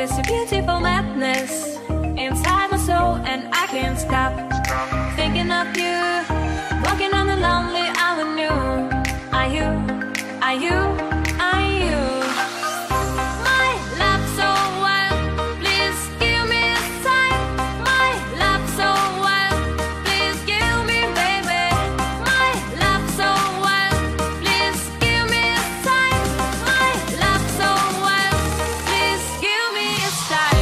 There's a beautiful madness inside my soul, and I can't stop thinking of you. Walking on the lonely avenue. Are you, are you, are you? My love so wild, please give me a sign. My love so wild, please give me, baby. My love so wild, please give me a sign. My love so wild, please give me a sign.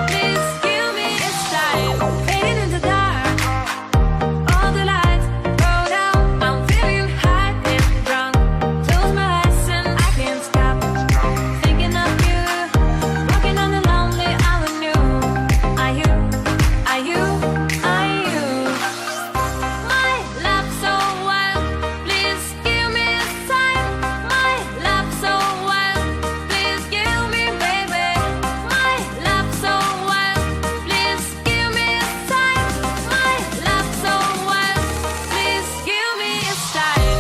Please give me a sign. Fading in the dark, all the lights go down. I'm feeling high and drunk. Close my eyes and I can't stop thinking of you. Walking on the lonely avenue. Are you, are you, are you? My love so wild, please give me a sign. My love so wild, please give me, baby. My love so wild, please give me a sign. My love so wild, please give me a sign.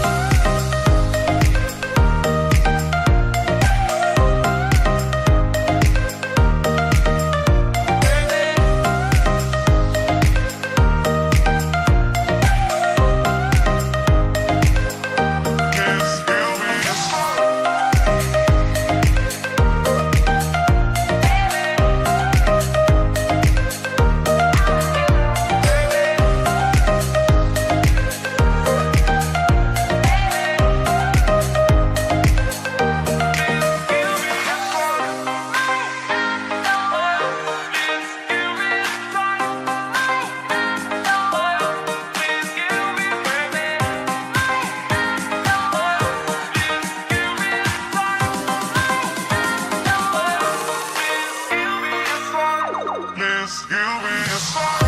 Please give me a sign.